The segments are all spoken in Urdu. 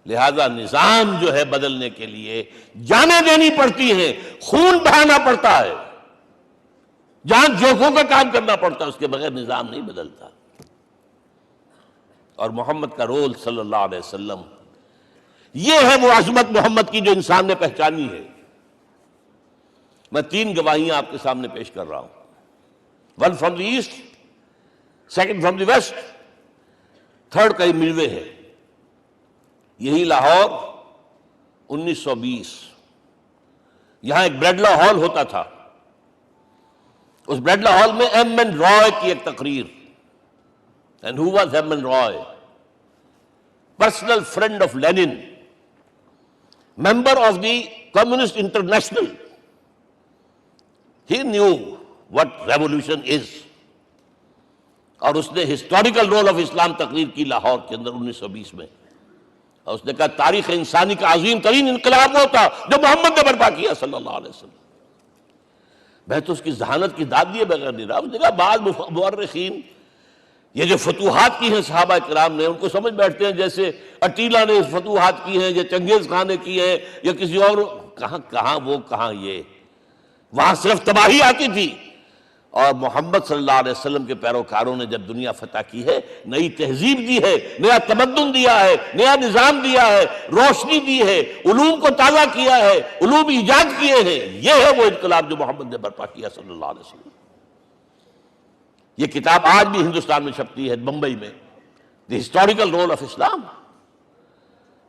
لہذا نظام جو ہے بدلنے کے لیے جانیں دینی پڑتی ہیں، خون بہانا پڑتا ہے، جان جوکھوں کا کام کرنا پڑتا ہے، اس کے بغیر نظام نہیں بدلتا۔ اور محمد کا رول صلی اللہ علیہ وسلم، یہ ہے وہ عظمت محمد کی جو انسان نے پہچانی ہے۔ میں 3 گواہیاں آپ کے سامنے پیش کر رہا ہوں، 1 from the east, 2 from the west, 3 کئی ملوے ہے۔ یہی لاہور 1920، یہاں ایک بریڈلا ہال ہوتا تھا، اس بریڈلا ہال میں ایم این رائے کی ایک تقریر۔ And who was M. N. Roy? Personal friend of Lenin, member of the Communist International. He knew what revolution is. اور اس نے ہسٹوریکل رول آف اسلام تقریر کی لاہور کے اندر 1920 میں، اور اس نے کہا تاریخ انسانی کا عظیم ترین انقلاب وہ تھا جو محمد نے برپا کیا صلی اللہ علیہ وسلم۔ میں تو اس کی ذہانت کی داد دیے بغیر نہیں رہا۔ اس نے کہا بعض مورخین یہ جو فتوحات کی ہیں صحابہ کرام نے، ان کو سمجھ بیٹھتے ہیں جیسے اٹیلا نے فتوحات کی ہیں یا چنگیز خان نے کی ہے یا کسی اور، کہاں وہ کہاں یہ، وہاں صرف تباہی آتی تھی۔ اور محمد صلی اللہ علیہ وسلم کے پیروکاروں نے جب دنیا فتح کی ہے، نئی تہذیب دی ہے، نیا تمدن دیا ہے، نیا نظام دیا ہے، روشنی دی ہے، علوم کو تازہ کیا ہے، علوم ایجاد کیے ہیں۔ یہ ہے وہ انقلاب جو محمد نے برپا کیا صلی اللہ علیہ وسلم۔ یہ کتاب آج بھی ہندوستان میں چھپتی ہے، بمبئی میں، دی ہسٹوریکل رول آف اسلام۔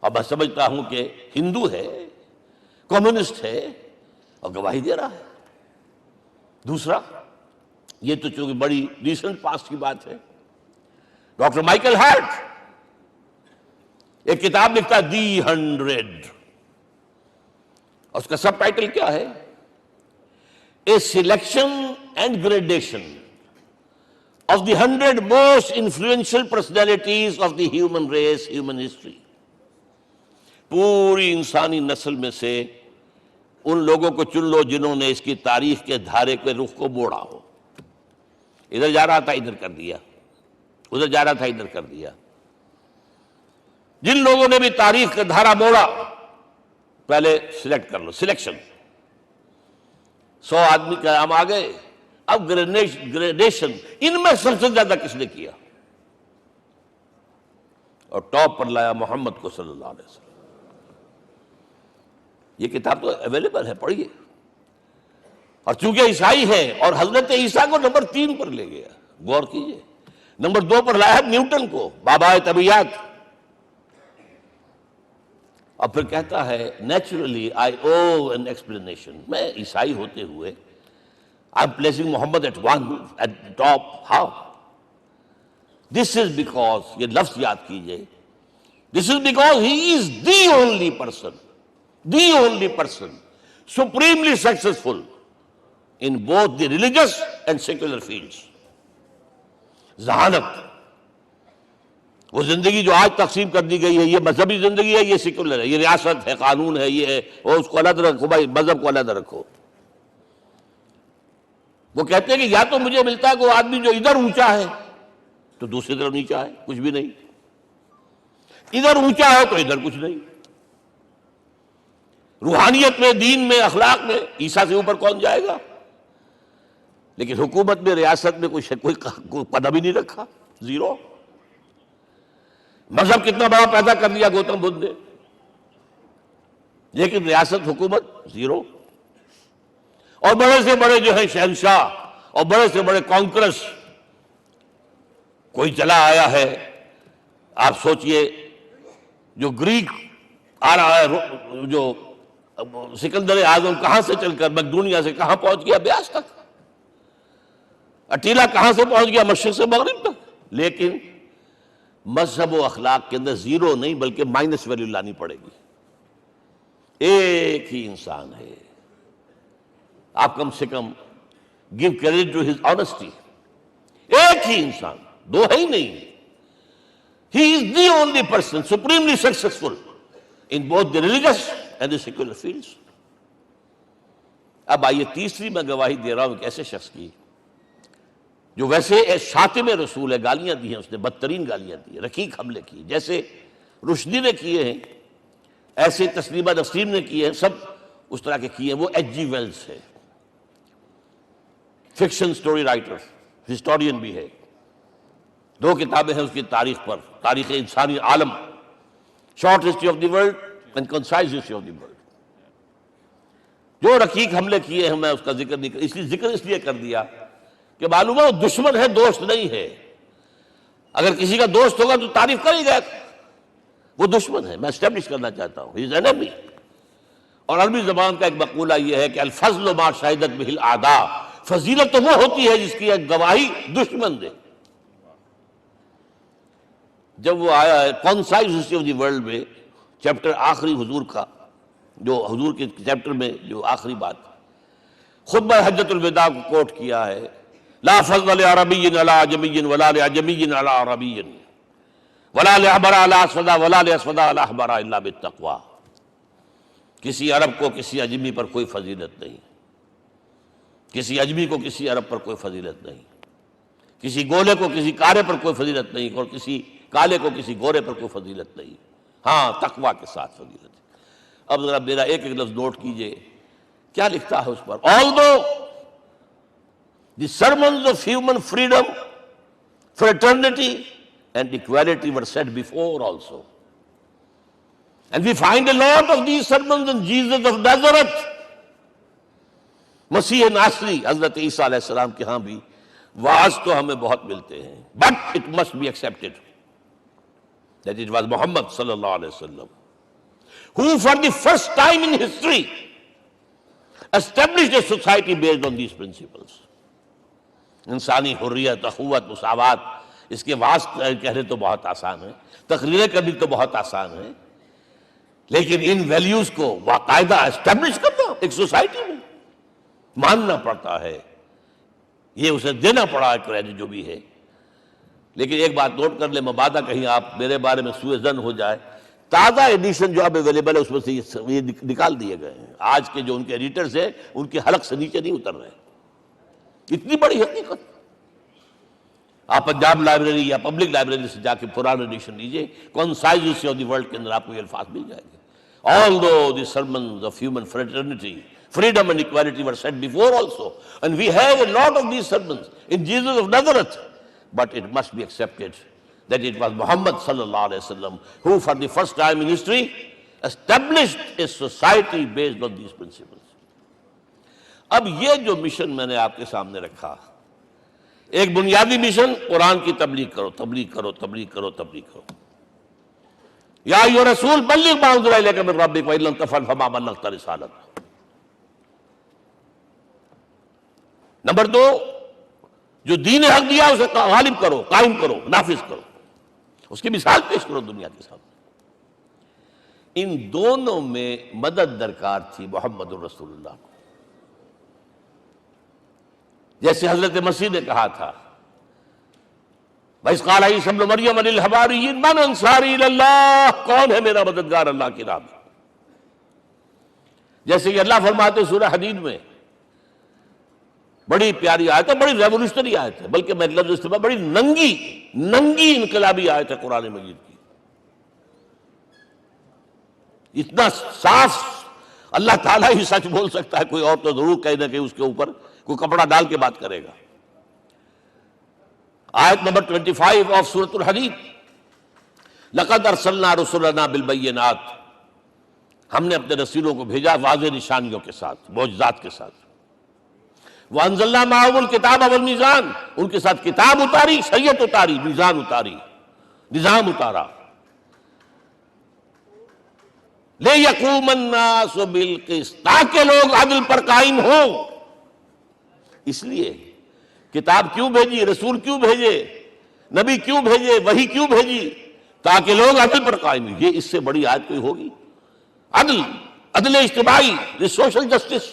اور میں سمجھتا ہوں کہ ہندو ہے، کمیونسٹ ہے اور گواہی دے رہا ہے۔ دوسرا، یہ تو چونکہ بڑی ریسنٹ پاسٹ کی بات ہے، ڈاکٹر مائیکل ہارٹ ایک کتاب لکھتا ہے دی 100، اس کا سب ٹائٹل کیا ہے؟ A selection and gradation of the 100 most influential personalities of the human race, human history۔ پوری انسانی نسل میں سے ان لوگوں کو چن لو جنہوں نے اس کی تاریخ کے دھارے کے رخ کو موڑا ہو۔ ادھر جا رہا تھا ادھر کر دیا، ادھر جا رہا تھا ادھر کر دیا۔ جن لوگوں نے بھی تاریخ کا دھارا موڑا، پہلے سلیکٹ کر لو، سلیکشن۔ 100 آدمی کا ہم آ گئے، اب گریڈیشن، ان میں سب سے زیادہ کس نے کیا، اور ٹاپ پر لایا محمد کو صلی اللہ علیہ وسلم۔ یہ کتاب تو اویلیبل ہے، پڑھیے۔ اور چونکہ عیسائی ہے اور حضرت عیسیٰ کو نمبر 3 پر لے گیا، غور کیجئے۔ نمبر 2 پر لایا نیوٹن کو، بابائے طبیعیات، اور پھر کہتا ہے naturally I O an explanation. میں عیسائی ہوتے ہوئے I'm placing Muhammad at the top. How? This is because, یہ لفظ یاد کیجئے، this is because he is the only person supremely successful in both the religious and secular fields۔ ذہانت، وہ زندگی جو آج تقسیم کر دی گئی ہے، یہ مذہبی زندگی ہے، یہ سیکولر ہے، یہ ریاست ہے، قانون ہے، یہ ہے، اور اس کو علیحدہ رکھو بھائی، مذہب کو علیحدہ رکھو۔ وہ کہتے ہیں کہ یا تو مجھے ملتا ہے کہ وہ آدمی جو ادھر اونچا ہے تو دوسری طرف نیچا ہے، کچھ بھی نہیں، ادھر اونچا ہے تو ادھر کچھ نہیں۔ روحانیت میں، دین میں، اخلاق میں عیسیٰ سے اوپر کون جائے گا؟ لیکن حکومت میں، ریاست میں کوئی پدہ بھی نہیں رکھا، زیرو۔ مذہب کتنا بڑا پیدا کر لیا گوتم بدھ نے، لیکن ریاست، حکومت زیرو۔ اور بڑے سے بڑے جو ہیں شہنشاہ اور بڑے سے بڑے کانکرس، کوئی چلا آیا ہے، آپ سوچئے جو گریک آ رہا ہے، جو سکندر اعظم کہاں سے چل کر مقدونیہ سے کہاں پہنچ گیا؟ بیاس تک۔ اٹیلا کہاں سے پہنچ گیا؟ مشرق سے مغرب تک۔ لیکن مذہب و اخلاق کے اندر زیرو نہیں بلکہ مائنس ویلیو لانی پڑے گی۔ ایک ہی انسان ہے، آپ کم سے کم give credit to his honesty۔ ایک ہی انسان، 2 ہے ہی نہیں۔ He is the only person supremely successful in both the religious and the secular fields۔ اب آئیے تیسری میں گواہی دے رہا ہوں ایک ایسے شخص کی جو ویسے شاتم رسول ہے، گالیاں دی ہیں اس نے، بدترین گالیاں دی ہیں، رقیق حملے کی، جیسے رشدی نے کیے ہیں ایسے تسلیمہ نسرین نے کیے ہیں، سب اس طرح کے کیے ہیں. وہ ایچ جی ویلز ہے، فکشن سٹوری رائٹر، ہسٹورین بھی ہے. 2 کتابیں ہیں اس کی تاریخ پر، تاریخ انسانی عالم، short history of the world and concise history of the world. جو رقیق حملے کیے ہیں میں اس کا ذکر نہیں کر، ذکر اس لیے کر دیا کہ معلوم ہے وہ دشمن ہے، دوست نہیں ہے. اگر کسی کا دوست ہوگا تو تعریف کرے گا، وہ دشمن ہے. میں اسٹیبلش کرنا چاہتا ہوں ہی از انیمی. اور عربی زبان کا ایک مقولہ یہ ہے کہ الفضل ما شہدت بہ الاعداء، فضیلت تو وہ ہوتی ہے جس کی گواہی دشمن دے. جب وہ آیا ہے concise history of the world میں چیپٹر آخری حضور کا، جو حضور کے چیپٹر میں جو آخری بات خطبہ حجۃ الوداع کو کوٹ کیا ہے، لا فضل لعربی علی عجمی ولا لعجمی علی عربی ولا لأحمر علی اسود ولا لأسود علی احمر الا بالتقوی. کسی عرب کو کسی عجمی پر کوئی فضیلت نہیں، کسی عجمی کو کسی عرب پر کوئی فضیلت نہیں، کسی گولے کو کسی کارے پر کوئی فضیلت نہیں، اور کسی کالے کو کسی گورے پر کوئی فضیلت نہیں. ہاں تقوی کے ساتھ فضیلت ہے. اب ذرا میرا ایک ایک لفظ نوٹ کیجئے، کیا لکھتا ہے اس پر؟ Although the sermons of human freedom, fraternity and equality were said before also, and we find a lot of these sermons in Jesus of Nazareth. مسیح ناصری حضرت عیسیٰ علیہ السلام کے ہاں بھی واعظ تو ہمیں بہت ملتے ہیں، but it must be accepted that it was Muhammad صلی اللہ علیہ وسلم who for the first time in history established a society based on these principles. انسانی حریت، اخوت، مساوات، اس کے واعظ کہنے تو بہت آسان ہے، تقریریں کرنی تو بہت آسان ہے، لیکن ان ویلیوز کو باقاعدہ اسٹیبلش کرنا ایک سوسائٹی میں ماننا پڑتا ہے. یہ اسے دینا پڑا ہے کریڈٹ جو بھی ہے. لیکن ایک بات نوٹ کر لیں، مبادہ کہیں آپ میرے بارے میں سوء ظن ہو جائے، تازہ ایڈیشن جو اب اویلیبل ہے اس میں سے یہ نکال دیے گئے ہیں. آج کے جو ان کے ایڈیٹرز ہیں ان کے حلق سے نیچے نہیں اتر رہے. اتنی بڑی حقیقت. آپ پنجاب لائبریری یا پبلک لائبریری سے جا کے پرانا ایڈیشن لیجئے، concise history of the world کے اندر آپ کو یہ الفاظ مل جائیں گے. Although the sermons of human fraternity, freedom and equality were said before also, and we have a lot of these sermons in Jesus of Nazareth, but it must be accepted that it was Muhammad sallallahu alaihi wasallam who for the first time in history established a society based on these principles. اب یہ جو مشن میں نے آپ کے سامنے رکھا، ایک بنیادی مشن قرآن کی تبلیغ کرو، تبلیغ کرو، تبلیغ کرو، تبلیغ کرو. یا ایھا رسول بلغ ما انزل الیک من ربک وان لم تفعل فما بلغت رسالتہ. نمبر 2، جو دین حق دیا اسے غالب کرو، قائم کرو، نافذ کرو، اس کی مثال پیش کرو دنیا کے سامنے. ان دونوں میں مدد درکار تھی محمد الرسول اللہ کو. جیسے حضرت مسیح نے کہا تھا، وَإِذْ قَالَ عِيسَىٰ ابْنُ مَرْيَمَ لِلْحَوَارِيِّينَ مَنْ أَنصَارِي إِلَى اللَّهِ، کون ہے میرا مددگار اللہ کی راہ میں. جیسے کہ اللہ فرماتے سورہ حدید میں، بڑی پیاری آیت ہے، بڑی ریولوشنری آیت ہے، بلکہ میں لفظ استعمال، بڑی ننگی انقلابی آیت ہے قرآن مجید کی. اتنا صاف اللہ تعالیٰ ہی سچ بول سکتا ہے، کوئی اور تو ضرور کہیں نہ کہیں اس کے اوپر کوئی کپڑا ڈال کے بات کرے گا. آیت نمبر 25 آف سورۃ الحدید، لقد ارسلنا رسلنا بالبینات، ہم نے اپنے رسولوں کو بھیجا واضح نشانیوں کے ساتھ، معجزات کے ساتھ. وانزلنا معهم الکتاب والمیزان، ان کے ساتھ کتاب اتاری، شریعت اتاری، میزان اتاری، نظام اتارا. لِیَقُومَ النَّاسُ بِالْقِسْطِ، تاکہ لوگ عدل پر قائم ہوں. اس لیے کتاب کیوں بھیجی، رسول کیوں بھیجے، نبی کیوں بھیجے، وحی کیوں بھیجی؟ تاکہ لوگ عدل پر قائم ہوں. یہ اس سے بڑی آیت کوئی ہوگی؟ عدل اجتماعی، سوشل جسٹس.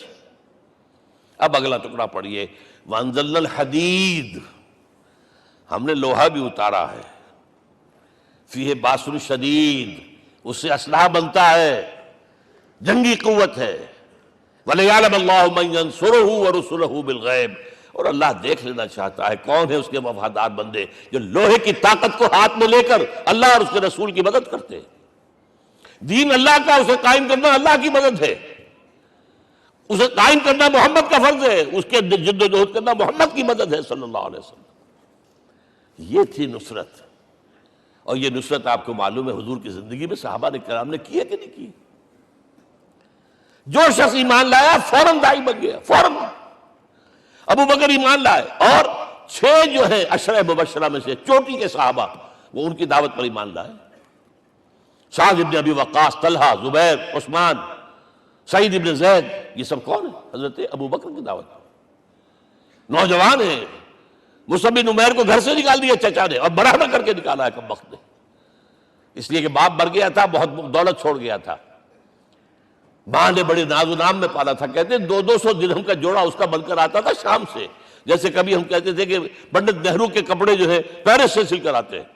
اب اگلا ٹکڑا پڑھیے، وَأَنزَلْنَا الْحَدِيدَ، ہم نے لوہا بھی اتارا ہے، فِيهِ بَأْسٌ شَدِيدٌ، اس سے اسلحہ بنتا ہے، جنگی قوت ہے. وَلِيَعْلَمَ اللَّهُ مَن يَنصُرُهُ وَرُسُلَهُ بِالْغَيْبِ، اور اللہ دیکھ لینا چاہتا ہے کون ہے اس کے وفادار بندے جو لوہے کی طاقت کو ہاتھ میں لے کر اللہ اور اس کے رسول کی مدد کرتے ہیں. دین اللہ کا، اسے قائم کرنا اللہ کی مدد ہے، اسے قائم کرنا محمد کا فرض ہے، اس کے جد و جہد کرنا محمد کی مدد ہے صلی اللہ علیہ وسلم۔ یہ تھی نصرت، اور یہ نصرت آپ کو معلوم ہے حضور کی زندگی میں صحابہ کرام نے کی ہے کہ نہیں کی؟ جو شخص ایمان لایا فوراً داعی بن گیا، فوراً۔ ابو بکر ایمان لائے، اور 6 جو ہیں عشرہ مبشرہ میں سے چوٹی کے صحابہ، وہ ان کی دعوت پر ایمان لائے۔ سعد ابن ابی وقاص، طلحہ، زبیر، عثمان، سعید ابن زید، یہ سب کون ہیں؟ حضرت ابو بکر کی دعوت پر نوجوان ہیں۔ مصعب بن عمیر کو گھر سے نکال دیا چچا نے، اور برہنہ کر کے نکالا ہے کم وقت نے، اس لیے کہ باپ مر گیا تھا، بہت دولت چھوڑ گیا تھا، ماں نے بڑے ناز و نام میں پالا تھا۔ کہتے ہیں 200 درہم کا جوڑا اس کا بن کر آتا تھا شام سے، جیسے کبھی ہم کہتے تھے کہ پنڈت نہرو کے کپڑے جو ہے پیرس سے سل کر آتے ہیں،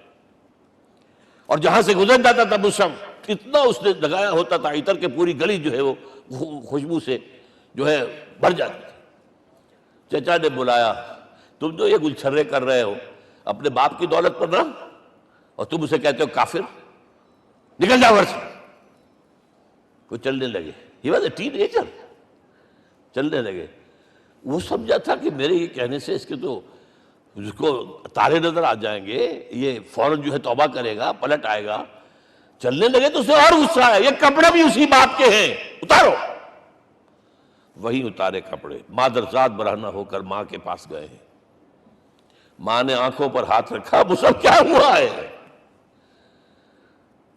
اور جہاں سے گزر جاتا تھا مصعب، اتنا اس نے لگایا ہوتا تھا عطر کہ پوری گلی جو ہے وہ خوشبو سے جو ہے بھر جاتی تھی۔ چچا نے بلایا، تم جو یہ گلچھرے کر رہے ہو اپنے باپ کی دولت پر نہ، اور تم اسے کہتے ہو کافر، نکل جاؤ گھر سے۔ وہ چلنے لگے، he was a ten ager, چلنے لگے۔ وہ سمجھا تھا کہ میرے یہ کہنے سے اس کے تو اس کو تارے نظر آ جائیں گے، یہ فوراً جو ہے توبہ کرے گا، پلٹ آئے گا۔ چلنے لگے تو اسے اور غصہ آیا، یہ کپڑے بھی اسی باپ کے ہیں، اتارو۔ وہی اتارے کپڑے، مادرزاد برہنہ ہو کر ماں کے پاس گئے ہیں۔ ماں نے آنکھوں پر ہاتھ رکھا، مصعب کیا ہوا ہے؟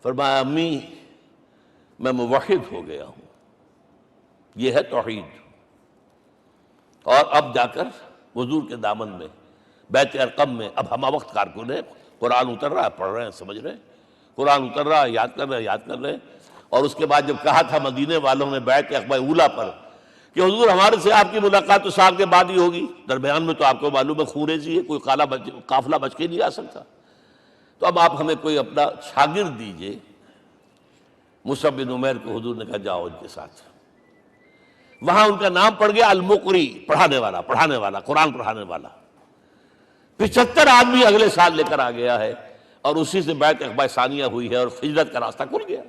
فرمایا امی میں موحد ہو گیا ہوں، یہ ہے توحید۔ اور اب جا کر حضور کے دامن میں بیت ارقم میں اب ہمہ وقت کارکن ہے، قرآن اتر رہا ہے، پڑھ رہے ہیں، سمجھ رہے ہیں، قرآن اتر رہا ہے، یاد کر رہے ہیں۔ اور اس کے بعد جب کہا تھا مدینے والوں نے بیعت عقبہ اولیٰ پر کہ حضور ہمارے سے آپ کی ملاقات تو سال کے بعد ہی ہوگی، درمیان میں تو آپ کو معلوم ہے خونریزی ہے، کوئی قافلہ بچ کے نہیں آ سکتا، تو اب آپ ہمیں کوئی اپنا شاگرد دیجئے۔ مصعب بن عمیر کو حضور نے کہا جاؤ ان کے ساتھ۔ وہاں ان کا نام پڑ گیا المقری، پڑھانے والا، قرآن پڑھانے والا۔ 75 آدمی اگلے سال لے کر آ گیا ہے، اور اسی سے بیعت عقبہ ثانیہ ہوئی ہے، اور ہجرت کا راستہ کھل گیا۔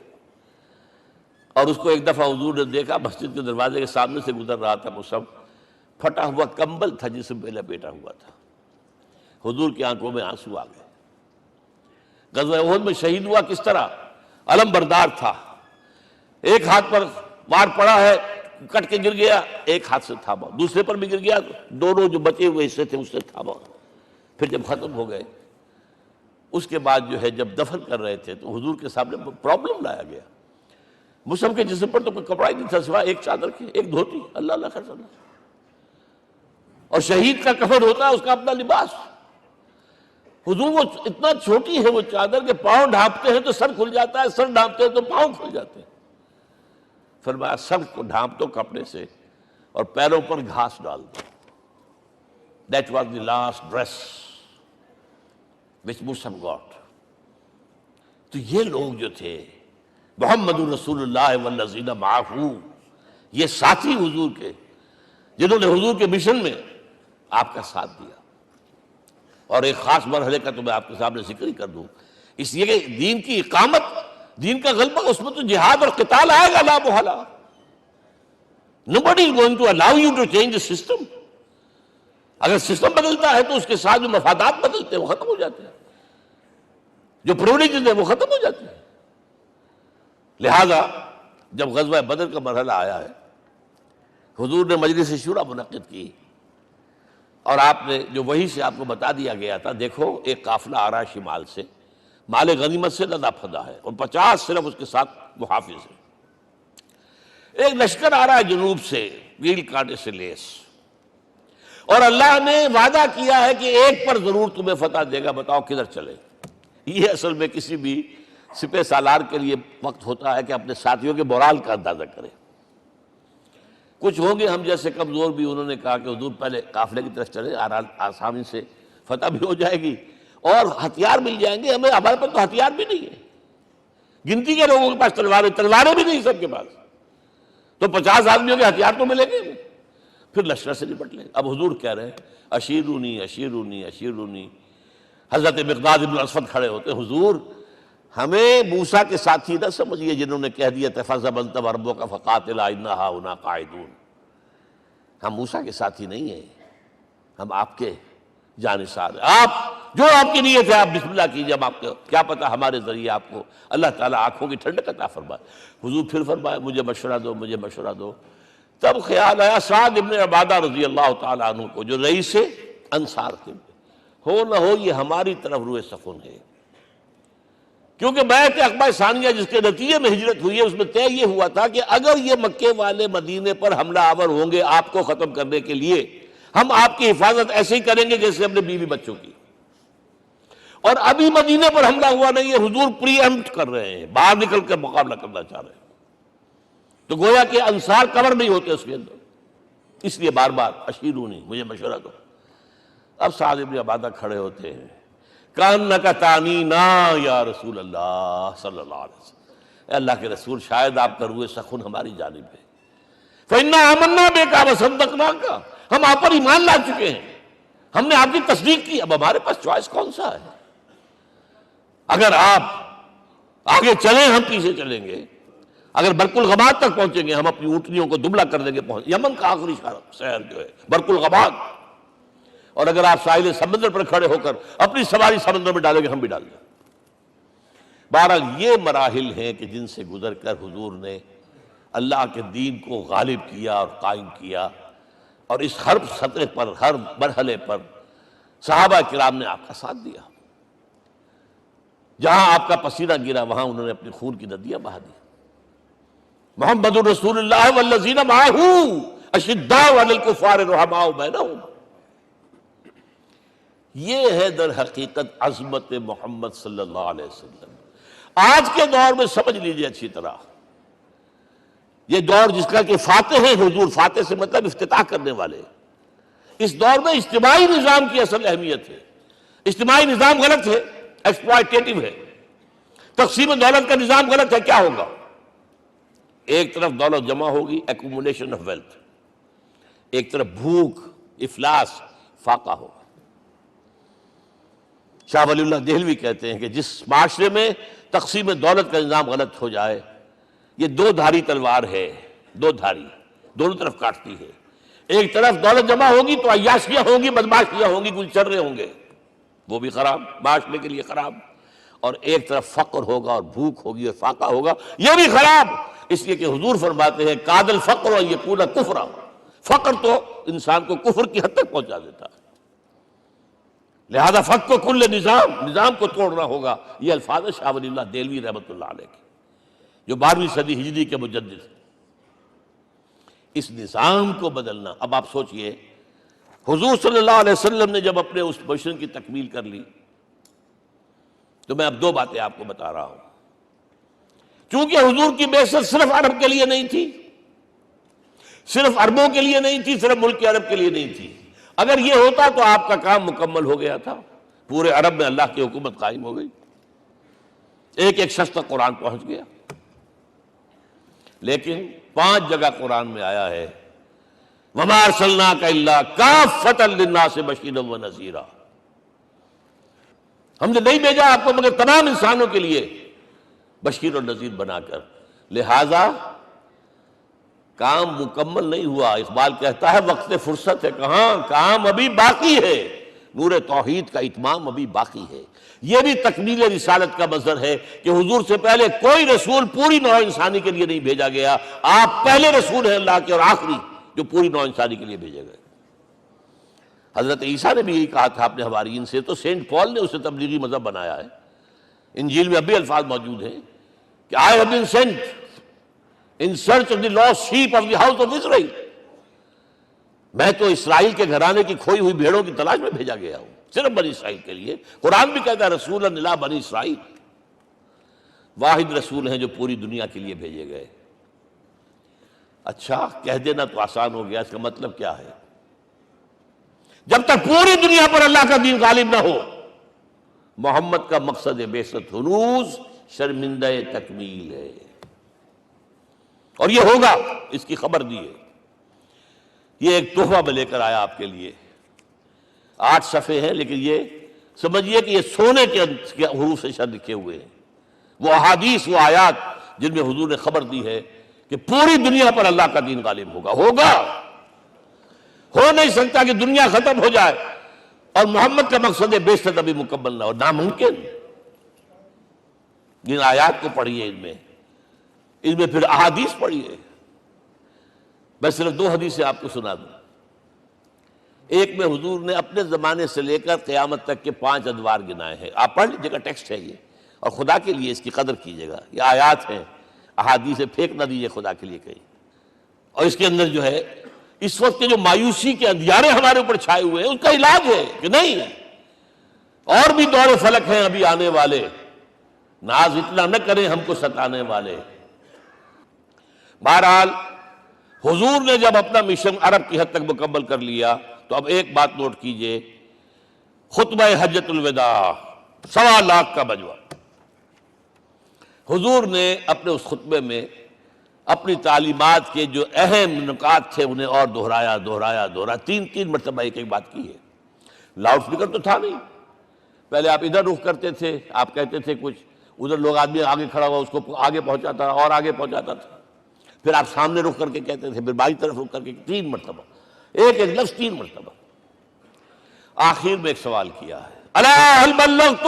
اور اس کو ایک دفعہ حضور نے دیکھا، مسجد کے دروازے کے سامنے سے گزر رہا تھا مصعب، پھٹا ہوا کمبل تھا جسم پہ لپیٹا ہوا تھا۔ حضور کی آنکھوں میں آنسو آ گئے۔ غزوہ احد میں شہید ہوا کس طرح؟ علم بردار تھا، ایک ہاتھ پر وار پڑا ہے، کٹ کے گر گیا، ایک ہاتھ سے تھاما، دوسرے پر بھی گر گیا، دونوں جو بچے ہوئے حصے تھے اس سے تھاما۔ پھر جب ختم ہو گئے، اس کے بعد جو ہے جب دفن کر رہے تھے تو حضور کے سامنے پرابلم لایا گیا۔ مصعب کے جسم پر تو کوئی کپڑا ہی نہیں تھا سوائے ایک چادر کے، ایک دھوتی، اللہ اللہ خیر اللہ۔ اور شہید کا کفن ہوتا ہے اس کا اپنا لباس۔ حضور وہ اتنا چھوٹی ہے وہ چادر کہ پاؤں ڈھانپتے ہیں تو سر کھل جاتا ہے، سر ڈھانپتے ہیں تو پاؤں کھل جاتے ہیں۔ فرمایا سر کو ڈھانپ دو کپڑے سے اور پیروں پر گھاس ڈال دو۔ That was the last dress which Mus'ab got۔ تو یہ لوگ جو تھے محمد رسول اللہ والذین معہ، یہ ساتھی حضور کے، جنہوں نے حضور کے مشن میں آپ کا ساتھ دیا۔ اور ایک خاص مرحلے کا تو میں آپ کے سامنے ذکر ہی کر دوں، اس لیے کہ دین کی اقامت، دین کا غلبہ، اس میں تو جہاد اور قتال آئے گا لا محالہ۔ Nobody is going to allow you to change the system۔ اگر سسٹم بدلتا ہے تو اس کے ساتھ جو مفادات بدلتے ہیں وہ ختم ہو جاتے ہیں، جو پرولیجز ہیں وہ ختم ہو جاتے ہیں۔ لہذا جب غزوہ بدر کا مرحلہ آیا ہے، حضور نے مجلس شورا منعقد کی، اور آپ نے جو وہی سے آپ کو بتا دیا گیا تھا، دیکھو ایک قافلہ آ رہا ہے شمال سے، مال غنیمت سے لدا پھدا ہے، اور 50 صرف اس کے ساتھ محافظ ہیں۔ ایک لشکر آ رہا ہے جنوب سے، ویل کانٹے سے لیس، اور اللہ نے وعدہ کیا ہے کہ ایک پر ضرور تمہیں فتح دے گا، بتاؤ کدھر چلے۔ یہ اصل میں کسی بھی سپہ سالار کے لیے وقت ہوتا ہے کہ اپنے ساتھیوں کے مورال کا اندازہ کرے۔ کچھ ہوں گے ہم جیسے کمزور بھی، انہوں نے کہا کہ حضور پہلے قافلے کی طرف چلے، آسانی سے فتح بھی ہو جائے گی اور ہتھیار مل جائیں گے ہمیں، ہمارے پاس تو ہتھیار بھی نہیں ہے، گنتی کے لوگوں کے پاس تلواریں بھی نہیں سب کے پاس، تو 50 آدمیوں کے ہتھیار تو ملیں گے، پھر لشکر سے نپٹ لیں۔ اب حضور کہہ رہے ہیں اشیرونی اشیرونی اشیرونی، حضرت مقداد بن اسود کھڑے ہوتے ہیں، حضور ہمیں موسیٰ کے ساتھی نہ سمجھیے جنہوں نے کہہ دیا فَاذْهَبْ أَنْتَ وَرَبُّكَ فَقَاتِلَا إِنَّا هَاهُنَا قَاعِدُونَ۔ ہم موسیٰ کے ساتھی نہیں ہیں، ہم آپ کے جانثار ہیں۔ آپ جو آپ کی نیت ہے آپ بسم اللہ کیجئے، اب آپ کو کیا پتا ہمارے ذریعے آپ کو اللہ تعالیٰ آنکھوں کی ٹھنڈک عطا فرمائے۔ حضور پھر فرمائے مجھے مشورہ دو، مجھے مشورہ دو۔ تب خیال آیا سعد ابن عبادہ رضی اللہ تعالیٰ عنہ کو، جو رئیس انصار تھے، ہو نہ ہو یہ ہماری طرف روئے سخن ہے، کیونکہ بیعت عقبہ ثانیہ جس کے نتیجے میں ہجرت ہوئی ہے اس میں طے یہ ہوا تھا کہ اگر یہ مکے والے مدینے پر حملہ آور ہوں گے آپ کو ختم کرنے کے لیے، ہم آپ کی حفاظت ایسے ہی کریں گے جیسے اپنے بیوی بچوں کی۔ اور ابھی مدینے پر حملہ ہوا نہیں ہے، حضور پری ایمپٹ کر رہے ہیں، باہر نکل کر مقابلہ کرنا چاہ رہے ہیں، تو گویا کہ انصار کور نہیں ہوتے اس کے اندر، اس لیے بار بار اشیرونی، مجھے مشورہ دو۔ اب سعد بن عبادہ کھڑے ہوتے ہیں، کأنک تعنینا یا رسول اللہ صلی اللہ علیہ وسلم، اے اللہ کے رسول شاید آپ کا روئے سخن ہماری جانب ہے۔ فإنا آمنا بک وصدقناک، ہم آپ پر ایمان لا چکے ہیں، ہم نے آپ کی تصدیق کی، اب ہمارے پاس چوائس کون سا ہے؟ اگر آپ آگے چلیں ہم پیچھے چلیں گے، اگر برق الغماد تک پہنچیں گے ہم اپنی اونٹنیوں کو دبلا کر دیں گے، یمن کا آخری شہر جو ہے برق الغماد، اور اگر آپ ساحل سمندر پر کھڑے ہو کر اپنی سواری سمندر میں ڈالیں گے ہم بھی ڈال دیں۔ بہرحال یہ مراحل ہیں کہ جن سے گزر کر حضور نے اللہ کے دین کو غالب کیا اور قائم کیا، اور اس ہر سطح پر، ہر مرحلے پر صحابہ کرام نے آپ کا ساتھ دیا۔ جہاں آپ کا پسینہ گرا وہاں انہوں نے اپنی خون کی ندیاں بہا دی۔ محمد رسول اللہ والذین معہ اشداء علی الکفار رحماء بینہم، یہ ہے در حقیقت عظمت محمد صلی اللہ علیہ وسلم۔ آج کے دور میں سمجھ لیجئے اچھی طرح، یہ دور جس کا کہ فاتح ہے حضور، فاتح سے مطلب افتتاح کرنے والے، اس دور میں اجتماعی نظام کی اصل اہمیت ہے۔ اجتماعی نظام غلط ہے، ایکسپلائٹیٹو ہے، تقسیم دولت کا نظام غلط ہے۔ کیا ہوگا؟ ایک طرف دولت جمع ہوگی، ایکومولیشن آف ویلتھ، ایک طرف بھوک، افلاس، فاقہ ہوگا۔ شاہ ولی اللہ دہلوی کہتے ہیں کہ جس معاشرے میں تقسیم دولت کا نظام غلط ہو جائے، یہ دو دھاری تلوار ہے، دو دھاری، دونوں طرف کاٹتی ہے۔ ایک طرف دولت جمع ہوگی تو عیاشیاں ہوں گی، بدماشیاں ہوں گی، گلچرے ہوں گے، وہ بھی خراب، معاشرے کے لیے خراب۔ اور ایک طرف فقر ہوگا اور بھوک ہوگی اور فاقہ ہوگا، یہ بھی خراب۔ اس لیے کہ حضور فرماتے ہیں کاد الفقر ان یکون کفرا، فقر تو انسان کو کفر کی حد تک پہنچا دیتا ہے، لہذا فق کو کل نظام کو توڑنا ہوگا۔ یہ الفاظ ہے شاہ ولی اللہ دہلوی رحمۃ اللہ علیہ کے، جو 12ویں صدی ہجری کے مجدد ہیں۔ اس نظام کو بدلنا، اب آپ سوچئے حضور صلی اللہ علیہ وسلم نے جب اپنے اس مشن کی تکمیل کر لی، تو میں اب دو باتیں آپ کو بتا رہا ہوں۔ چونکہ حضور کی بعثت صرف عرب کے لیے نہیں تھی، صرف عربوں کے لیے نہیں تھی، صرف ملک عرب کے لیے نہیں تھی۔ اگر یہ ہوتا تو آپ کا کام مکمل ہو گیا تھا، پورے عرب میں اللہ کی حکومت قائم ہو گئی، ایک ایک شخص تک قرآن پہنچ گیا۔ لیکن 5 جگہ قرآن میں آیا ہے وَمَا أَرْسَلْنَاكَ إِلَّا كَافَّةً لِلنَّاسِ بَشِيرًا وَنَذِيرًا، ہم نے نہیں بھیجا آپ کو مگر تمام انسانوں کے لیے بشیر اور نذیر بنا کر۔ لہذا کام مکمل نہیں ہوا۔ اقبال کہتا ہے وقت فرصت ہے کہاں، کام ابھی باقی ہے، نور توحید کا اتمام ابھی باقی ہے۔ یہ بھی تکمیل رسالت کا مظہر ہے کہ حضور سے پہلے کوئی رسول پوری نوع انسانی کے لیے نہیں بھیجا گیا، آپ پہلے رسول ہیں اللہ کے اور آخری جو پوری نوع انسانی کے لیے بھیجے گئے۔ حضرت عیسیٰ نے بھی یہی کہا تھا اپنے حواریین سے، تو سینٹ پال نے اسے تبلیغی مذہب بنایا ہے۔ انجیل میں اب بھی الفاظ موجود ہیں کہ I have been sent in search of the lost sheep of the house of Israel، میں تو اسرائیل کے گھرانے کی کھوئی ہوئی بھیڑوں کی تلاش میں بھیجا گیا ہوں، صرف بنی اسرائیل کے لیے۔ قرآن بھی کہتا ہے رسول الی بنی اسرائیل، واحد رسول ہیں جو پوری دنیا کے لیے بھیجے گئے۔ اچھا کہہ دینا تو آسان ہو گیا، اس کا مطلب کیا ہے؟ جب تک پوری دنیا پر اللہ کا دین غالب نہ ہو، محمد کا مقصد بعثت ہنوز شرمندہ تکمیل ہے، اور یہ ہوگا، اس کی خبر دی ہے۔ یہ ایک تحفہ میں لے کر آیا آپ کے لیے، 8 صفحے ہیں، لیکن یہ سمجھیے کہ یہ سونے کے حروف سے شر لکھے ہوئے ہیں۔ وہ احادیث، وہ آیات جن میں حضور نے خبر دی ہے کہ پوری دنیا پر اللہ کا دین غالب ہوگا ہو نہیں سکتا کہ دنیا ختم ہو جائے اور محمد کا مقصد بعثت ابھی مکمل نہ ہو، ناممکن۔ ان آیات کو پڑھیے، ان میں پھر احادیث پڑھیے۔ میں صرف 2 حدیثیں آپ کو سنا دوں۔ ایک میں حضور نے اپنے زمانے سے لے کر قیامت تک کے 5 ادوار گنائے ہیں، آپ پڑھ لیجیے گا، ٹیکسٹ ہے یہ، اور خدا کے لیے اس کی قدر کیجیے گا، یہ آیات ہیں، احادیث پھینک نہ دیجیے خدا کے لیے کہیں۔ اور اس کے اندر جو ہے اس وقت کے جو مایوسی کے اندھیارے ہمارے اوپر چھائے ہوئے ہیں، اس کا علاج ہے کہ نہیں، اور بھی دور فلک ہیں ابھی آنے والے، ناز اتنا نہ کریں ہم کو ستانے والے۔ بہرحال حضور نے جب اپنا مشن عرب کی حد تک مکمل کر لیا تو اب ایک بات نوٹ کیجئے، خطبہ حجۃ الوداع 1.25 لاکھ کا مجمع، حضور نے اپنے اس خطبے میں اپنی تعلیمات کے جو اہم نکات تھے انہیں اور دہرایا 3 مرتبہ ایک بات کی ہے۔ لاؤڈ سپیکر تو تھا نہیں، پہلے آپ ادھر رخ کرتے تھے، آپ کہتے تھے کچھ، ادھر لوگ آدمی آگے کھڑا ہوا اس کو آگے پہنچاتا اور آگے پہنچاتا تھا، پھر آپ سامنے رخ کر کے کہتے تھے، پھر بائیں طرف رخ کر کے 3 مرتبہ، ایک لفظ 3 مرتبہ۔ آخر میں ایک سوال کیا ہے، الا هل بلغت،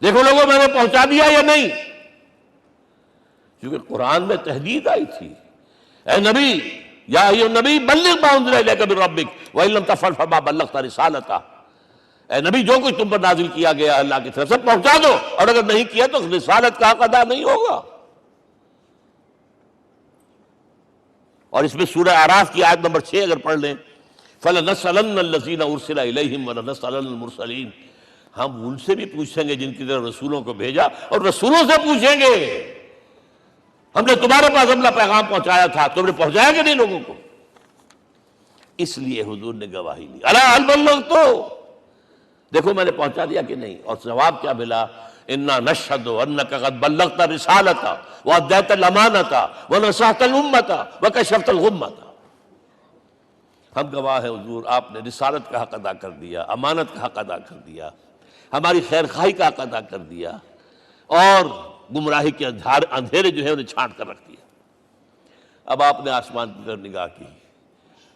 دیکھو لوگوں میں نے پہنچا دیا یا نہیں؟ کیونکہ قرآن میں تحدید آئی تھی، اے نبی، یا ایھا النبی بلغ ما انزل الیک من ربک وان لم تفعل فما بلغت رسالتہ، اے نبی جو کچھ تم پر نازل کیا گیا اللہ کی طرف سے پہنچا دو، اور اگر نہیں کیا تو رسالت کا حق ادا نہیں ہوگا۔ اور اس میں سورہ اعراف کی آیت نمبر 6 اگر پڑھ لیں، فَلَنَسْأَلَنَّ الَّذِينَ أُرْسِلَ إِلَيْهِمْ وَلَنَسْأَلَنَّ الْمُرْسَلِينَ، ہم ان سے بھی پوچھیں گے جن کی طرف رسولوں کو بھیجا، اور رسولوں سے پوچھیں گے ہم نے تمہارے پاس اپنا پیغام پہنچایا تھا، تم نے پہنچایا کہ نہیں لوگوں کو؟ اس لیے حضور نے گواہی لی، الا هل بلغت، دیکھو میں نے پہنچا دیا کہ نہیں؟ اور جواب کیا ملا؟ انا نشہد انک قد بلغت رسالۃ وادیت الامانۃ ونصحت الامۃ وکشفت الغمۃ، ہم گواہ ہیں حضور آپ نے رسالت کا حق ادا کر دیا، امانت کا حق ادا کر دیا، ہماری خیر خواہی کا حق ادا کر دیا، اور گمراہی کے اندھیرے جو ہے انہیں چھانٹ کر رکھ دیا۔ اب آپ نے آسمان کی طرف نگاہ کی،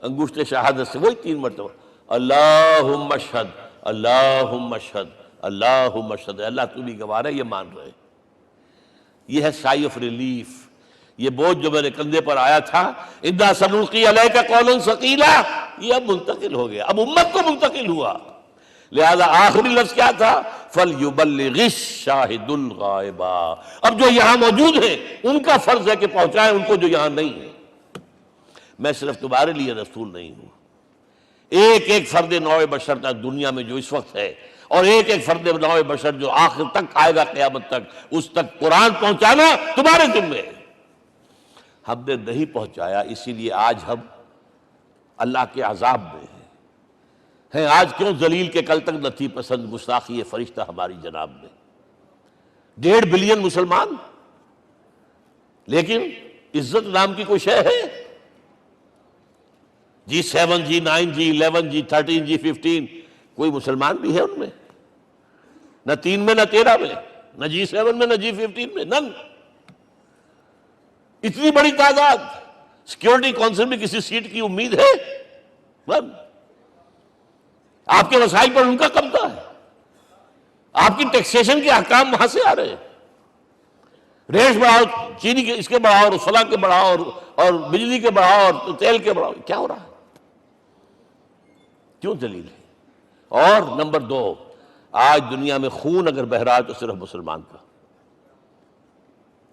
انگشت شہادت سے وہی 3 مرتبہ، اللہم اشہد اللہم اشہد اللہم اشہد، اللہ تو بھی گواہ ہے، یہ مان رہے۔ یہ ہے سائی آف ریلیف، یہ بوجھ جو میرے کندھے پر آیا تھا، انا سنلقی علیک قولا ثقیلا، یہ اب منتقل ہو گیا، اب امت کو منتقل ہوا۔ لہذا آخری لفظ کیا تھا؟ فَلْيُبَلِّغِ الشَّاهِدُ الْغَائِبَ، اب جو یہاں موجود ہیں ان کا فرض ہے کہ پہنچائیں ان کو جو یہاں نہیں ہے۔ میں صرف تمہارے لیے رسول نہیں ہوں، ایک فرد نوع بشر تک دنیا میں جو اس وقت ہے، اور ایک فرد نوع بشر جو آخر تک آئے گا قیامت تک، اس تک قرآن پہنچانا تمہارے ذمے ہے۔ ہم نے نہیں پہنچایا، اسی لیے آج ہم اللہ کے عذاب میں ہیں۔ آج کیوں ذلیل کے کل تک نہ تھی پسند گستاخی فرشتہ ہماری جناب میں، 1.5 بلین مسلمان، لیکن عزت نام کی کوئی شے ہے؟ G7 G9 G11 G13 G15 کوئی مسلمان بھی ہے ان میں؟ نہ 3 میں نہ 13 میں، نہ G7 میں نہ G15 میں، نن۔ اتنی بڑی تعداد، سیکیورٹی کونسل میں کسی سیٹ کی امید ہے؟ نن۔ آپ کے وسائل پر ان کا قبضہ ہے، آپ کی ٹیکسیشن کے احکام وہاں سے آ رہے ہیں، ریٹ بڑھاؤ، چینی کے اس کے بڑھاؤ، اور فلاں کے بڑھاؤ، اور بجلی کے بڑھاؤ، اور تیل کے بڑھاؤ، کیا ہو رہا ہے؟ کیوں ذلیل ہے؟ اور نمبر 2، آج دنیا میں خون اگر بہ رہا ہے تو صرف مسلمان کا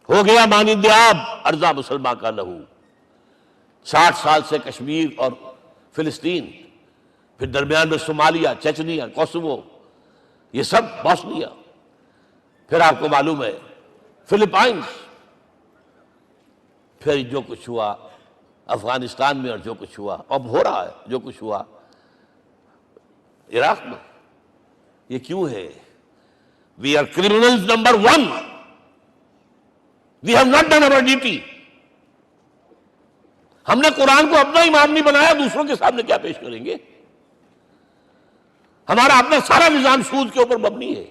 ہو گیا، مانند آب ارزاں مسلمان کا لہو۔ 60 سال سے کشمیر اور فلسطین، پھر درمیان میں صومالیہ، چچنیا، کوسوو، یہ سب بوسنیا، پھر آپ کو معلوم ہے فلپائنز، پھر جو کچھ ہوا افغانستان میں، اور جو کچھ ہوا اب ہو رہا ہے، جو کچھ ہوا عراق میں، یہ کیوں ہے؟ We are criminals number 1. We have not done our duty. ہم نے قرآن کو اپنا امام نہیں بنایا، دوسروں کے سامنے کیا پیش کریں گے؟ ہمارا اپنا سارا نظام سود کے اوپر مبنی ہے،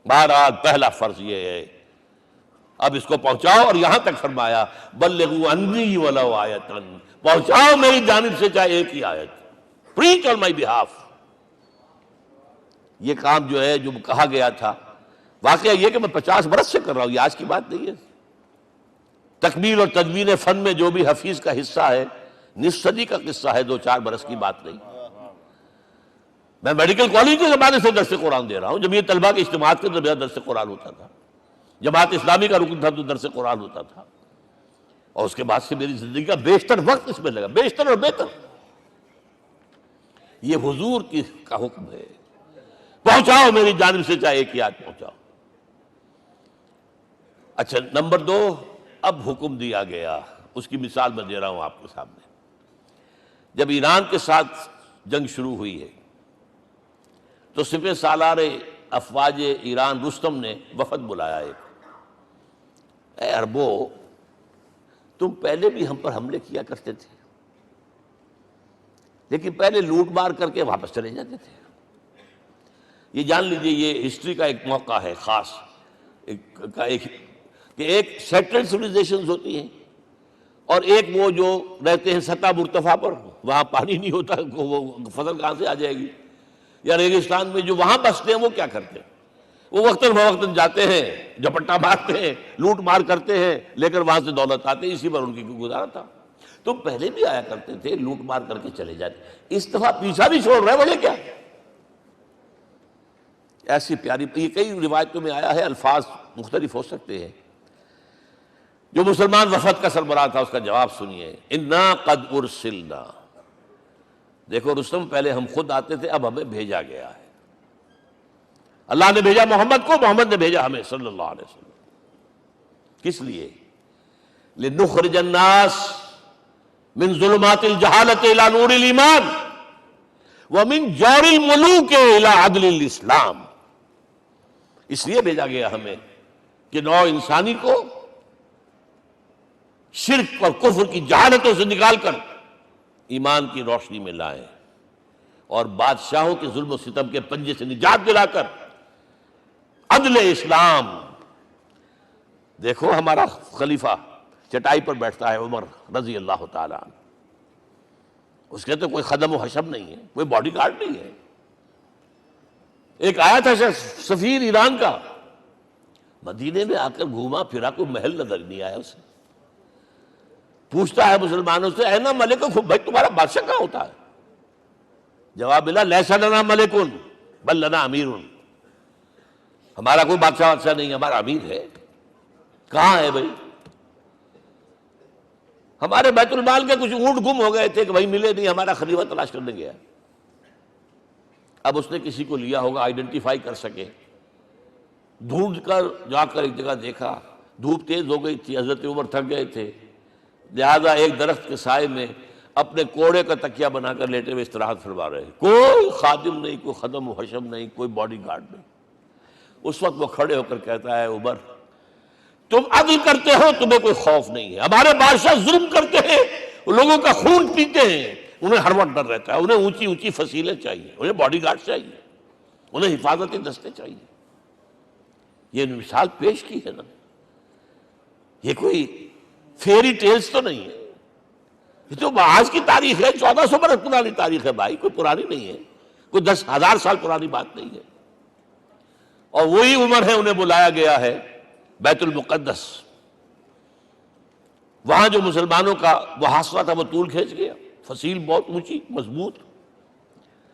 بہرحال پہلا فرض یہ ہے اب اس کو پہنچاؤ، اور یہاں تک فرمایا بلغوا عنی ولو آیۃ، پہنچاؤ میری جانب سے چاہے ایک ہی آیت، پریچ آن مائی بہاف۔ یہ کام جو ہے جو کہا گیا تھا، واقعہ یہ کہ میں 50 برس سے کر رہا ہوں، یہ آج کی بات نہیں ہے۔ تکمیل اور تدوین فن میں جو بھی حفیظ کا حصہ ہے، نصف صدی کا قصہ ہے، 2-4 برس کی بات نہیں۔ میں میڈیکل کالج کے زمانے سے درس قرآن دے رہا ہوں، جب یہ طلبہ کے اجتماعات کے درمیان درس قرآن ہوتا تھا، جماعت اسلامی کا رکن تھا تو درس قرآن ہوتا تھا، اور اس کے بعد سے میری زندگی کا بیشتر وقت اس میں لگا، بیشتر اور بہتر۔ یہ حضور کا حکم ہے، پہنچاؤ میری جانب سے چاہے ایک ہی آیت پہنچاؤ۔ اچھا، نمبر 2، اب حکم دیا گیا، اس کی مثال میں دے رہا ہوں آپ کے سامنے۔ جب ایران کے ساتھ جنگ شروع ہوئی ہے تو سپہ سالار افواج ایران رستم نے وفد بلایا ایک، اے عربو، تم پہلے بھی ہم پر حملے کیا کرتے تھے، لیکن پہلے لوٹ مار کر کے واپس چلے جاتے تھے۔ یہ جان لیجئے یہ ہسٹری کا ایک موقع ہے خاص، کہ ایک سیٹلڈ سویلائزیشنز ہوتی ہیں، اور ایک وہ جو رہتے ہیں سطح مرتفع پر، وہاں پانی نہیں ہوتا، وہ فصل کہاں سے آ جائے گی، یا ریگستان میں جو وہاں بستے ہیں وہ کیا کرتے ہیں، وہ وقتاً فوقتاً جاتے ہیں، جھپٹا مارتے ہیں، لوٹ مار کرتے ہیں، لے کر وہاں سے دولت آتے ہیں، اسی پر ان کی گزارا تھا۔ تو پہلے بھی آیا کرتے تھے، لوٹ مار کر کے چلے جاتے، اس دفعہ پیچھا بھی چھوڑ رہے، وجہ کیا؟ ایسی پیاری، یہ کئی روایتوں میں آیا ہے، الفاظ مختلف ہو سکتے ہیں۔ جو مسلمان وفد کا سربراہ تھا اس کا جواب سنیے، انا قد ارسلنا، دیکھو رستم، پہلے ہم خود آتے تھے، اب ہمیں بھیجا گیا ہے، اللہ نے بھیجا محمد کو، محمد نے بھیجا ہمیں صلی اللہ علیہ وسلم۔ کس لیے؟ لنخرج الناس من ظلمات الجہالت الى نور الایمان ومن جور الملوک الى عدل الاسلام۔ اس لیے بھیجا گیا ہمیں کہ نوع انسانی کو شرک اور کفر کی جہالتوں سے نکال کر ایمان کی روشنی میں لائیں، اور بادشاہوں کے ظلم و ستم کے پنجے سے نجات دلا کر عدل اسلام۔ دیکھو ہمارا خلیفہ چٹائی پر بیٹھتا ہے، عمر رضی اللہ تعالیٰ عنہ، اس کے تو کوئی خدم و حشم نہیں ہے، کوئی باڈی گارڈ نہیں ہے۔ ایک آیا تھا سفیر ایران کا، مدینے میں آ کر گھوما پھرا، کوئی محل نظر نہیں آیا اسے، پوچھتا ہے مسلمانوں سے، اینا ملککم، بھائی تمہارا بادشاہ کہاں ہوتا ہے؟ جواب ملا، لیس لنا ملکن بل لنا امیر، ہمارا کوئی بادشاہ نہیں، ہمارا امیر ہے۔ کہاں ہے بھائی؟ ہمارے بیت المال کے کچھ اونٹ گم ہو گئے تھے کہ بھائی ملے نہیں، ہمارا خلیفہ تلاش کرنے گیا۔ اب اس نے کسی کو لیا ہوگا، آئیڈینٹیفائی کر سکے، ڈھونڈ کر جا کر ایک جگہ دیکھا، دھوپ تیز ہو گئی تھی، حضرت عمر تھک گئے تھے، لہذا ایک درخت کے سائے میں اپنے کوڑے کا تکیہ بنا کر لیٹے ہوئے استراحت فرما رہے، کوئی خادم نہیں، کوئی خدم و حشم نہیں، کوئی باڈی گارڈ نہیں۔ اس وقت وہ کھڑے ہو کر کہتا ہے، عمر تم عدل کرتے ہو، تمہیں کوئی خوف نہیں ہے، ہمارے بادشاہ ظلم کرتے ہیں، لوگوں کا خون پیتے ہیں، انہیں ہر وقت ڈر رہتا ہے، انہیں اونچی اونچی فصیلیں چاہیے، انہیں باڈی گارڈ چاہیے، انہیں حفاظتی دستے چاہیے۔ یہ مثال پیش کی ہے نا، یہ کوئی فیری ٹیلز تو نہیں ہے، یہ تو آج کی تاریخ ہے، 1400 برس پرانی تاریخ ہے بھائی، کوئی پرانی نہیں ہے، کوئی 10,000 سال پرانی بات نہیں ہے۔ اور وہی عمر ہے، انہیں بلایا گیا ہے بیت المقدس، وہاں جو مسلمانوں کا محاصرہ تھا وہ طول کھینچ گیا، فصیل بہت اونچی مضبوط،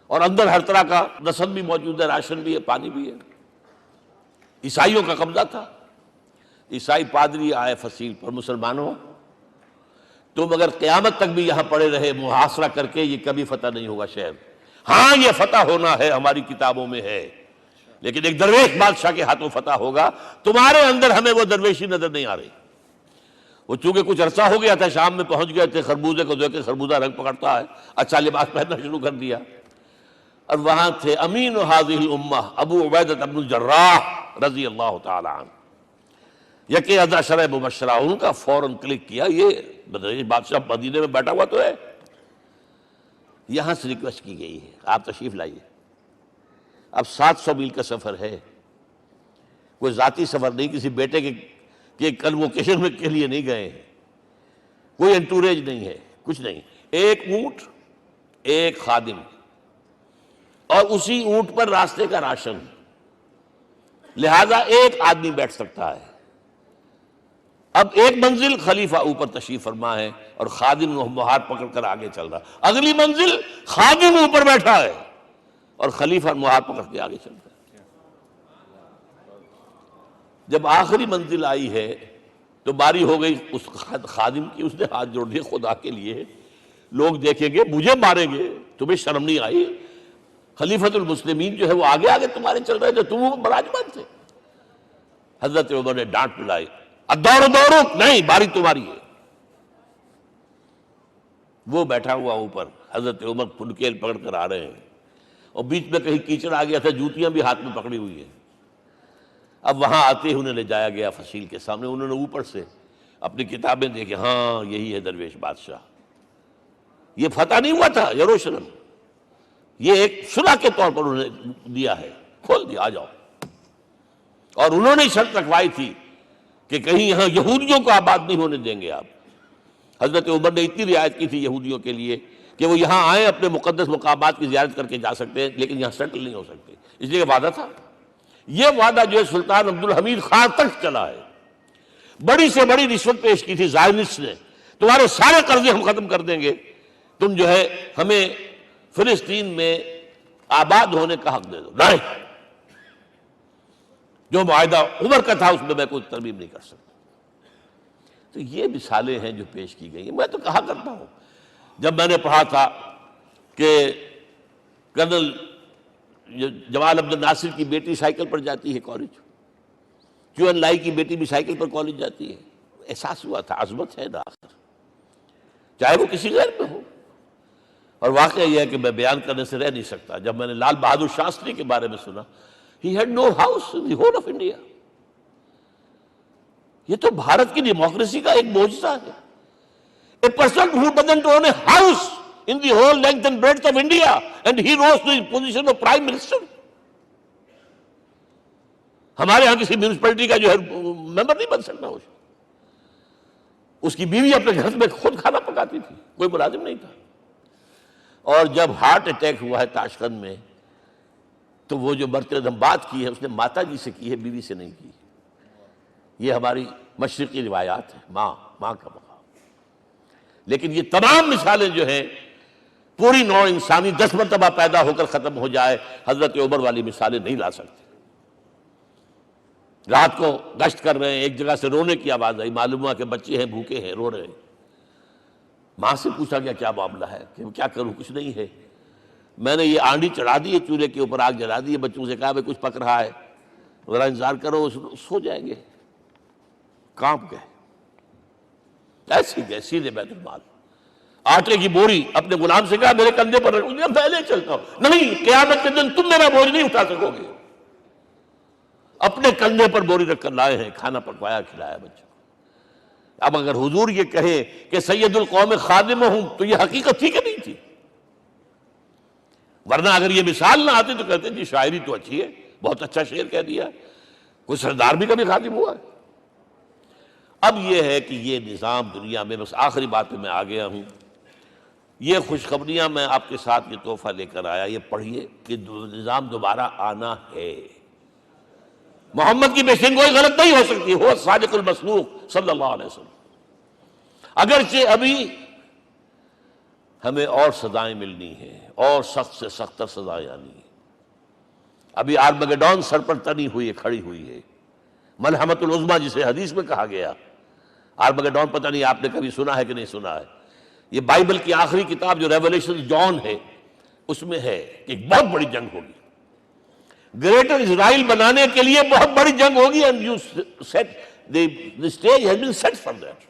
اور اندر ہر طرح کا رسد بھی موجود ہے، راشن بھی ہے، پانی بھی ہے۔ عیسائیوں کا قبضہ تھا، عیسائی پادری آئے فصیل پر، مسلمانوں تم اگر قیامت تک بھی یہاں پڑے رہے محاصرہ کر کے، یہ کبھی فتح نہیں ہوگا شہر، ہاں یہ فتح ہونا ہے، ہماری کتابوں میں ہے، لیکن ایک درویش بادشاہ کے ہاتھوں فتح ہوگا، تمہارے اندر ہمیں وہ درویشی نظر نہیں آ رہی۔ وہ چونکہ کچھ عرصہ ہو گیا تھا، شام میں پہنچ گئے تھے، خربوزے کو دیکھ کے خربوزہ رنگ پکڑتا ہے، اچھا لباس پہننا شروع کر دیا، اور وہاں تھے امین هذه الامہ ابو عبیدہ بن الجراح رضی اللہ تعالی عنہ، یکی 10 مبشرہ، ان کا فوراً کلک کیا، یہ بادشاہ مدینے میں بیٹھا ہوا تو ہے، یہاں سے ریکویسٹ کی گئی ہے آپ تشریف لائیے، اب 700 میل کا سفر ہے، کوئی ذاتی سفر نہیں، کسی بیٹے کے کنووکیشن میں کے لیے نہیں گئے ہیں، کوئی انٹوریج نہیں ہے، کچھ نہیں، ایک اونٹ، ایک خادم، اور اسی اونٹ پر راستے کا راشن، لہذا ایک آدمی بیٹھ سکتا ہے۔ اب ایک منزل خلیفہ اوپر تشریف فرما ہے اور خادم مہار پکڑ کر آگے چل رہا، اگلی منزل خادم اوپر بیٹھا ہے اور خلیفہ مہار پکڑ کے آگے چل رہا ہے۔ جب آخری منزل آئی ہے تو باری ہو گئی اس خادم کی، اس نے ہاتھ جوڑ دیے، خدا کے لیے لوگ دیکھیں گے، مجھے ماریں گے، تمہیں شرم نہیں آئی؟ خلیفۃ المسلمین جو ہے وہ آگے آگے تمہارے چل رہے تھے، تم وہ براجمان تھے۔ حضرت عمر نے ڈانٹ پلائی، دوڑو دوڑو، نہیں، باری تمہاری ہے۔ وہ بیٹھا ہوا اوپر، حضرت عمر پھنکیل پکڑ کر آ رہے ہیں، اور بیچ میں کہیں کیچڑ آ گیا تھا، جوتیاں بھی ہاتھ میں پکڑی ہوئی ہیں۔ اب وہاں آتے ہی انہیں لے جایا گیا فصیل کے سامنے، انہوں نے اوپر سے اپنی کتابیں دیکھیں، ہاں یہی ہے درویش بادشاہ، یہ فتح نہیں ہوا تھا یروشلم، یہ ایک صلح کے طور پر انہوں نے دیا ہے، کھول دیا، آ جاؤ۔ اور انہوں نے شرط رکھوائی تھی کہ کہیں یہاں یہودیوں کو آباد نہیں ہونے دیں گے آپ۔ حضرت عمر نے اتنی رعایت کی تھی یہودیوں کے لیے کہ وہ یہاں آئیں، اپنے مقدس مقامات کی زیارت کر کے جا سکتے ہیں، لیکن یہاں سیٹل نہیں ہو سکتے، اس لیے وعدہ تھا۔ یہ وعدہ جو ہے سلطان عبدالحمید خان تک چلا ہے۔ بڑی سے بڑی رشوت پیش کی تھی زائنسٹ نے، تمہارے سارے قرضے ہم ختم کر دیں گے، تم جو ہے ہمیں فلسطین میں آباد ہونے کا حق دے دو۔ نہیں، جو معاہدہ عمر کا تھا اس میں کوئی ترمیم نہیں کر سکتا۔ تو یہ مثالیں ہیں جو پیش کی گئی ہیں۔ میں تو کہا کرتا ہوں، جب میں نے پڑھا تھا کہ کرنل جمال عبد الناصر کی بیٹی سائیکل پر جاتی ہے کالج، کیو این لائی کی بیٹی بھی سائیکل پر کالج جاتی ہے، احساس ہوا تھا عظمت ہے نا آخر، چاہے وہ کسی غیر میں ہو۔ اور واقعہ یہ ہے کہ میں بیان کرنے سے رہ نہیں سکتا، جب میں نے لال بہادر شاستری کے بارے میں سنا، he had no house in the whole of India۔ یہ تو بھارت کی ڈیموکریسی کا ایک معجزہ ہے۔ A person who doesn't own a house in the whole length and breadth of India and he rose to the position of prime minister۔ ہمارے ہاں کسی میونسپلٹی کا جو ہے ممبر نہیں بن سکتا، اس کی بیوی اپنے گھر میں خود کھانا پکاتی تھی، کوئی ملازم نہیں تھا۔ اور جب ہارٹ اٹیک ہوا ہے تاشقند میں، تو وہ جو مرتد بات کی ہے اس نے ماتا جی سے کی ہے، بیوی سے نہیں کی۔ یہ ہماری مشرقی روایات ہیں، ماں کا مقام۔ لیکن یہ تمام مثالیں جو ہیں، پوری نوع انسانی 10 مرتبہ پیدا ہو کر ختم ہو جائے، حضرت عمر والی مثالیں نہیں لا سکتے۔ رات کو گشت کر رہے ہیں، ایک جگہ سے رونے کی آواز آئی، معلوم ہوا کہ بچے ہیں، بھوکے ہیں، رو رہے ہیں۔ ماں سے پوچھا گیا کیا معاملہ ہے، کہ کیا کروں، کچھ نہیں ہے، میں نے یہ آنڈی چڑھا دی ہے چولہے کے اوپر، آگ جلا دی ہے، بچوں سے کہا کچھ پک رہا ہے، ذرا انتظار کرو، سو جائیں گے۔ کانپ گئے، ایسی گئے سیدھے بیت المال، آٹے کی بوری اپنے غلام سے کہا میرے کندھے پر رکھ، پہلے چلتا ہوں، نہیں، قیامت کے دن تم میرا بوجھ نہیں اٹھا سکو گے۔ اپنے کندھے پر بوری رکھ کر لائے ہیں، کھانا پکوایا، کھلایا بچوں کو۔ اب اگر حضور یہ کہے کہ سید القوم خادم ہوں، تو یہ حقیقت تھی کہ نہیں تھی؟ ورنہ اگر یہ مثال نہ آتی تو کہتے جی شاعری تو اچھی ہے، بہت اچھا شعر کہہ دیا، کوئی سردار بھی کبھی خادم ہوا ہے۔ اب یہ ہے کہ یہ نظام دنیا میں، بس آخری بات پہ میں آ گیا ہوں، یہ خوشخبریاں میں آپ کے ساتھ یہ تحفہ لے کر آیا، یہ پڑھیے کہ نظام دوبارہ آنا ہے۔ محمد کی پیشین گوئی غلط نہیں ہو سکتی، ہو صادق المصدوق صلی اللہ علیہ وسلم۔ اگرچہ ابھی ہمیں اور سزائیں ملنی ہیں، اور سخت سے سختر سزائیں آنی ہیں۔ ابھی آرمگیڈون سر پر تنی ہوئی ہے، کھڑی ہوئی ہے، ملحمۃ العظمیٰ جسے حدیث میں کہا گیا۔ آرمگیڈون پتہ نہیں آپ نے کبھی سنا ہے کہ نہیں سنا ہے؟ یہ بائبل کی آخری کتاب جو ریولیشن جان ہے، اس میں ہے کہ ایک بہت بڑی جنگ ہوگی، گریٹر اسرائیل بنانے کے لیے بہت بڑی جنگ ہوگی، and you set the stage has been set for that۔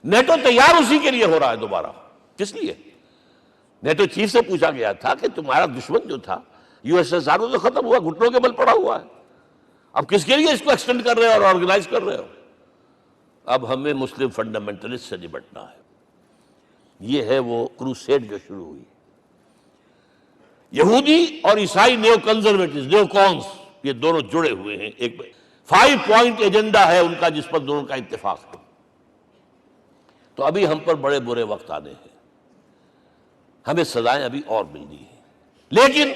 NATO تیار اسی کے لیے ہو رہا ہے دوبارہ۔ کس لیے؟ نیٹو چیف سے پوچھا گیا تھا کہ تمہارا دشمن جو تھا یو ایس ایس آر تو ختم ہوا، گھٹنوں کے بل پڑا ہوا ہے، اب کس کے لیے اس کو ایکسٹینڈ کر رہے ہو اور آرگنائز کر رہے ہو؟ اب ہمیں مسلم فنڈامنٹلسٹ سے نمٹنا ہے۔ یہ ہے وہ کروسیڈ جو شروع ہوئی۔ یہودی اور عیسائی نیو کنزرویٹوز، نیو کونس، یہ دونوں جڑے ہوئے ہیں۔ ایک 5 پوائنٹ ایجنڈا ہے ان کا جس پر دونوں کا اتفاق ہے۔ تو ابھی ہم پر بڑے برے وقت آنے ہیں، ہمیں سزائیں ابھی اور ملنی ہیں، لیکن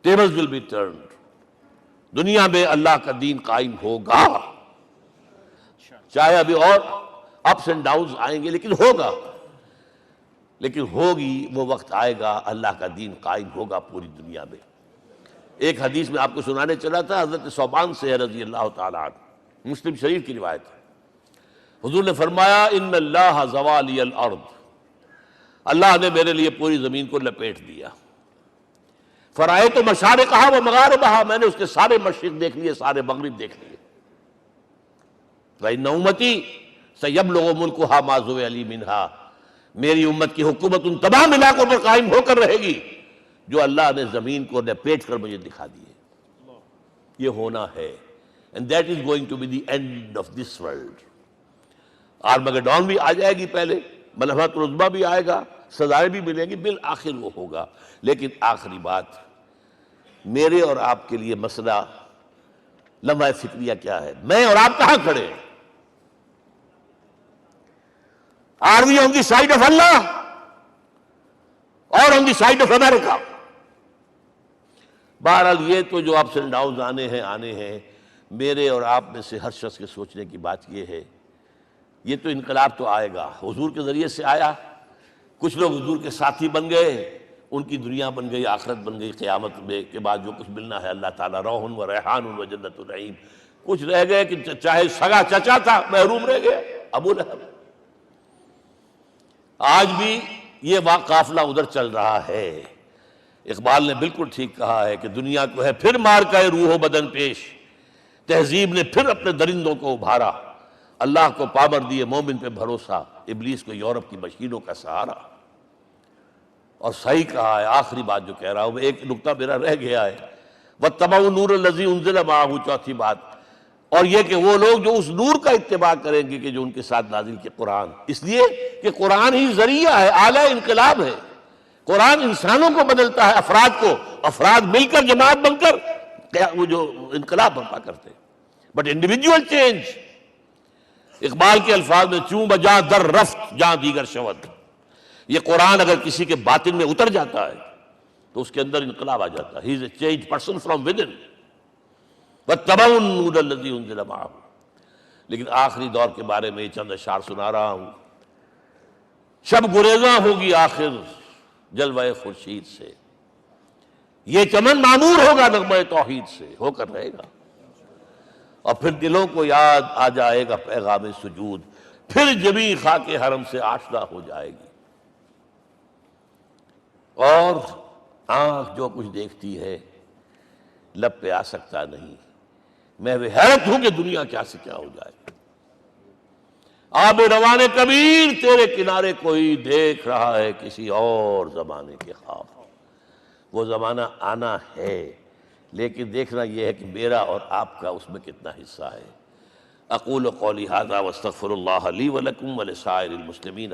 tables will be turned، دنیا میں اللہ کا دین قائم ہوگا، چاہے ابھی اور اپس اینڈ ڈاؤنز آئیں گے لیکن ہوگا، لیکن ہوگی، وہ وقت آئے گا اللہ کا دین قائم ہوگا پوری دنیا میں۔ ایک حدیث میں آپ کو سنانے چلا تھا، حضرت ثوبان سے ہے رضی اللہ تعالیٰ عنہ، مسلم شریف کی روایت ہے، حضور نے فرمایا ان اللہ زوالی الارض، اللہ نے میرے لیے پوری زمین کو لپیٹ دیا، فرائیت مشارقہا و مغاربہا، میں نے اس کے سارے مشرق دیکھ لیے، سارے مغرب دیکھ لیے، وَإِنَّ أُمَّتِي سَيَبْلُغُ مُلْكُهَا مَا زُوِّئَ لِي مِنْهَا، میری امت کی حکومت ان تمام علاقوں پر قائم ہو کر رہے گی جو اللہ نے زمین کو لپیٹ کر مجھے دکھا دیے، یہ ہونا ہے، and that is going to be the end of this world۔ Armageddon بھی آ جائے گی پہلے، ملحمت العظمیٰ بھی آئے گا، سزائیں بھی ملیں گی، بالآخر وہ ہوگا، لیکن آخری بات میرے اور آپ کے لیے مسئلہ لمحہ فکریہ کیا ہے؟ میں اور آپ کہاں کھڑے ہیں؟ Are we on the side of Allah or on the side of America؟ بہرحال یہ تو جو اپس اینڈ ڈاؤنز آنے ہیں، میرے اور آپ میں سے ہر شخص کے سوچنے کی بات یہ ہے، یہ تو انقلاب تو آئے گا، حضور کے ذریعے سے آیا، کچھ لوگ حضور کے ساتھی بن گئے، ان کی دنیا بن گئی، آخرت بن گئی، قیامت میں کے بعد جو کچھ ملنا ہے اللہ تعالیٰ روح و ریحان و جنت النعیم، کچھ رہ گئے کہ چاہے سگا چچا تھا محروم رہ گئے، ابو لہب۔ آج بھی یہ قافلہ ادھر چل رہا ہے۔ اقبال نے بالکل ٹھیک کہا ہے کہ دنیا کو ہے پھر مار کا روح و بدن پیش، تہذیب نے پھر اپنے درندوں کو ابھارا، اللہ کو پامر دیے مومن پہ بھروسہ، ابلیس کو یورپ کی مشینوں کا سہارا۔ اور صحیح کہا ہے، آخری بات جو کہہ رہا ہوں، ایک نکتہ میرا رہ گیا ہے، وَاتَّبَعُوا النُّورَ الَّذِي أُنزِلَ مَعَهُ، چوتھی بات، اور یہ کہ وہ لوگ جو اس نور کا اتباع کریں گے کہ جو ان کے ساتھ نازل کے قرآن، اس لیے کہ قرآن ہی ذریعہ ہے، آلہ انقلاب ہے، قرآن انسانوں کو بدلتا ہے، افراد کو، افراد مل کر جماعت بن کر وہ جو انقلاب برپا کرتے ہیں، بٹ انڈیویجول چینج۔ اقبال کے الفاظ میں چوں بجا در رفت جہاں دیگر شود، یہ قرآن اگر کسی کے باطن میں اتر جاتا ہے تو اس کے اندر انقلاب آ جاتا ہے، he is a change person from within, وَاتَّبَعُوا النُّورَ الَّذِي أُنزِلَ مَعَهُ۔ لیکن آخری دور کے بارے میں یہ چند اشعار سنا رہا ہوں، شب گریزاں ہوگی آخر جلوہ خورشید سے، یہ چمن معمور ہوگا نغمہ توحید سے، ہو کر رہے گا، اور پھر دلوں کو یاد آ جائے گا پیغام سجود، پھر جبیں خاک حرم سے آشنا ہو جائے گی، اور آنکھ جو کچھ دیکھتی ہے لب پہ آ سکتا نہیں، میں حیرت ہوں کہ دنیا کیا سے کیا ہو جائے گی۔ آب روان کبیر تیرے کنارے کوئی دیکھ رہا ہے کسی اور زمانے کے خواب، وہ زمانہ آنا ہے، لیکن دیکھنا یہ ہے کہ میرا اور آپ کا اس میں کتنا حصہ ہے۔ اقول قولی ھذا واستغفر اللہ لی ولکم ولسائر المسلمین